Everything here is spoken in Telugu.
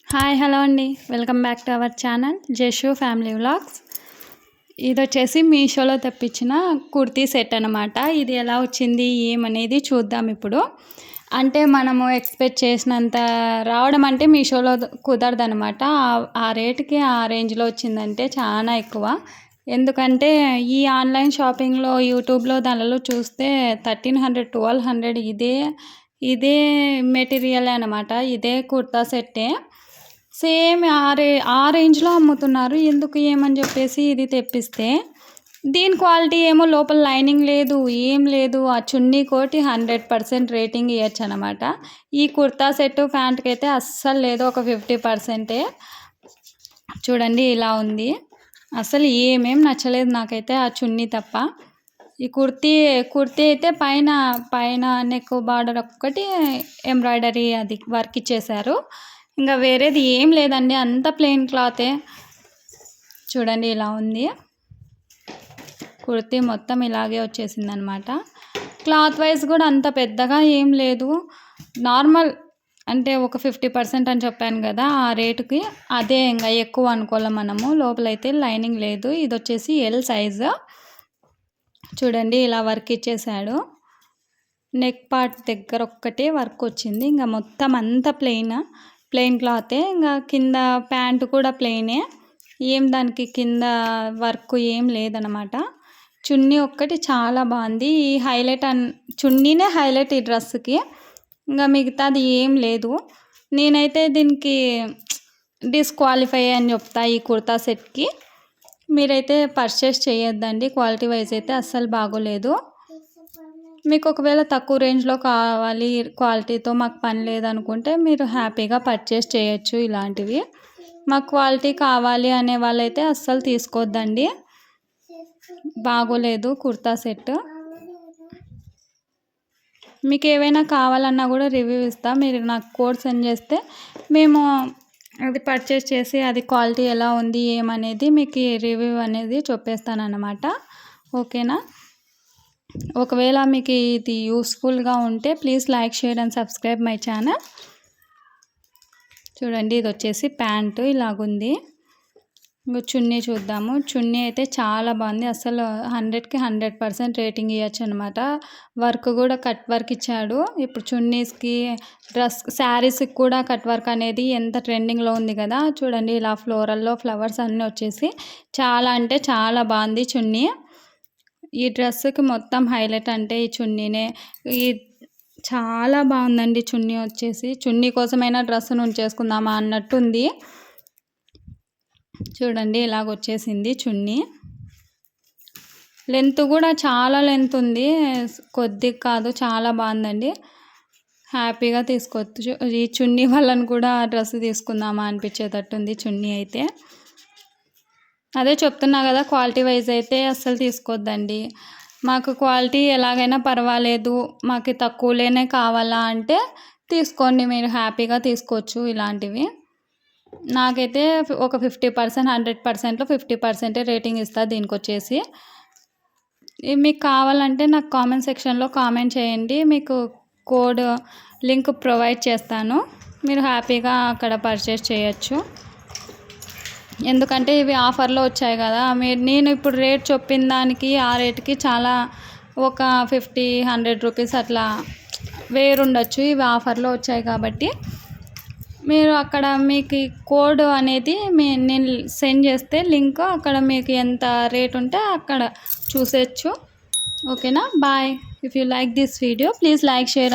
హాయ్ హలో అండి, welcome back to our channel జషు family vlogs. ఇది వచ్చేసి మీషోలో తెప్పించిన కుర్తీ సెట్ అనమాట. ఇది ఎలా వచ్చింది ఏమనేది చూద్దాం ఇప్పుడు. అంటే మనము ఎక్స్పెక్ట్ చేసినంత రావడం అంటే మీషోలో కుదరదనమాట. ఆ రేటుకి ఆ రేంజ్లో వచ్చిందంటే చాలా ఎక్కువ. ఎందుకంటే ఈ ఆన్లైన్ షాపింగ్లో యూట్యూబ్లో దానిలో చూస్తే 1300 1200 ఇదే మెటీరియల్ అనమాట. ఇదే కుర్తా సెట్టే సేమ్ ఆ రేంజ్లో అమ్ముతున్నారు. ఎందుకు ఏమని చెప్పేసి ఇది తెప్పిస్తే దీని క్వాలిటీ ఏమో లోపల లైనింగ్ లేదు, ఏం లేదు. ఆ చున్నీ కోటి 100% రేటింగ్ ఇవ్వచ్చు అనమాట. ఈ కుర్తా సెట్ ప్యాంట్కి అయితే అస్సలు లేదు, ఒక 50%. చూడండి ఇలా ఉంది. అసలు ఏమేం నచ్చలేదు నాకైతే, ఆ చున్నీ తప్ప. ఈ కుర్తీ అయితే పైన నెక్ బార్డర్ ఒక్కటి ఎంబ్రాయిడరీ అది వర్క్ ఇచ్చేసారు. ఇంకా వేరేది ఏం లేదండి, అంత ప్లెయిన్ క్లాతే. చూడండి ఇలా ఉంది. కుర్తీ మొత్తం ఇలాగే వచ్చేసింది అనమాట. క్లాత్ వైజ్ కూడా అంత పెద్దగా ఏం లేదు, నార్మల్. అంటే ఒక 50% అని చెప్పాను కదా, ఆ రేటుకి అదే ఇంకా ఎక్కువ అనుకోవాలి మనము. లోపలైతే లైనింగ్ లేదు. ఇది వచ్చేసి ఎల్ సైజు. చూడండి ఇలా వర్క్ ఇచ్చేసాడు. నెక్ పార్ట్ దగ్గర ఒక్కటే వర్క్ వచ్చింది, ఇంకా మొత్తం అంతా ప్లెయిన్ క్లాతే. ఇంకా కింద ప్యాంటు కూడా ప్లెయినే, ఏం దానికి కింద వర్క్ ఏం లేదనమాట. చున్నీ ఒక్కటి చాలా బాగుంది. ఈ చున్నీనే హైలైట్ ఈ డ్రెస్సుకి, ఇంకా మిగతాది ఏం లేదు. నేనైతే దీనికి డిస్క్వాలిఫై అని చెప్తా ఈ కుర్తా సెట్కి. మీరైతే పర్చేస్ చేయొద్దండి, క్వాలిటీ వైజ్ అయితే అస్సలు బాగోలేదు. మీకు ఒకవేళ తక్కువ రేంజ్లో కావాలి, క్వాలిటీతో మాకు పని లేదనుకుంటే మీరు హ్యాపీగా పర్చేస్ చేయొచ్చు. ఇలాంటివి మాకు క్వాలిటీ కావాలి అనే వాళ్ళైతే అస్సలు తీసుకోవద్దండి, బాగోలేదు కుర్తా సెట్. మీకు ఏవైనా కావాలన్నా కూడా రివ్యూ ఇస్తా. మీరు నాకు కోడ్ సెండ్ చేస్తే మేము అది పర్చేస్ చేసి అది క్వాలిటీ ఎలా ఉంది ఏమనేది మీకు రివ్యూ అనేది చెప్పేస్తానన్నమాట. ఓకేనా? ఒకవేళ మీకు ఇది యూస్ఫుల్గా ఉంటే please like, share and subscribe my channel. చూడండి ఇది వచ్చేసి ప్యాంటు ఇలాగుంది. ఇంకా చున్నీ చూద్దాము. చున్నీ అయితే చాలా బాగుంది, అసలు 100కి 100% రేటింగ్ ఇవ్వచ్చు అనమాట. వర్క్ కూడా కట్ వర్క్ ఇచ్చాడు. ఇప్పుడు చున్నీస్కి శారీస్కి కూడా కట్ వర్క్ అనేది ఎంత ట్రెండింగ్లో ఉంది కదా. చూడండి ఇలా ఫ్లోరల్లో ఫ్లవర్స్ అన్నీ వచ్చేసి చాలా అంటే చాలా బాగుంది చున్నీ. ఈ డ్రెస్సుకి మొత్తం హైలైట్ అంటే ఈ చున్నీనే. చాలా బాగుందండి చున్నీ వచ్చేసి. చున్నీ కోసమైనా డ్రెస్సును ఉంచేసుకుందామా అన్నట్టుంది. చూడండి ఇలాగొచ్చేసింది చున్నీ. లెంత్ కూడా చాలా లెంత్ ఉంది, కొద్దిగా కాదు, చాలా బాగుందండి. హ్యాపీగా తీసుకోవచ్చు. ఈ చున్నీ వల్లని కూడా డ్రెస్ తీసుకుందామా అనిపించేటట్టుంది చున్నీ అయితే. అదే చెప్తున్నా కదా, క్వాలిటీ వైజ్ అయితే అస్సలు తీసుకోవద్దండి. మాకు క్వాలిటీ ఎలాగైనా పర్వాలేదు, మాకు తక్కువలోనే కావాలా అంటే తీసుకోండి, మీరు హ్యాపీగా తీసుకోవచ్చు ఇలాంటివి. నాకైతే ఒక 50%, 100%లో 50% రేటింగ్ ఇస్తా దీనికి వచ్చేసి. మీకు కావాలంటే నాకు కామెంట్ సెక్షన్లో కామెంట్ చేయండి, మీకు కోడ్ లింక్ ప్రొవైడ్ చేస్తాను. మీరు హ్యాపీగా అక్కడ పర్చేస్ చేయొచ్చు. ఎందుకంటే ఇవి ఆఫర్లో వచ్చాయి కదా. నేను ఇప్పుడు రేట్ చెప్పిన దానికి ఆ రేట్కి చాలా ఒక 50-100 రూపీస్ అట్లా వేరుండొచ్చు. ఇవి ఆఫర్లో వచ్చాయి కాబట్టి మీరు అక్కడ మీకు కోడ్ అనేది నేను సెండ్ చేస్తే లింక్, అక్కడ మీకు ఎంత రేట్ ఉంటే అక్కడ చూసేయచ్చు. ఓకేనా? Bye. If you like this video please like, share.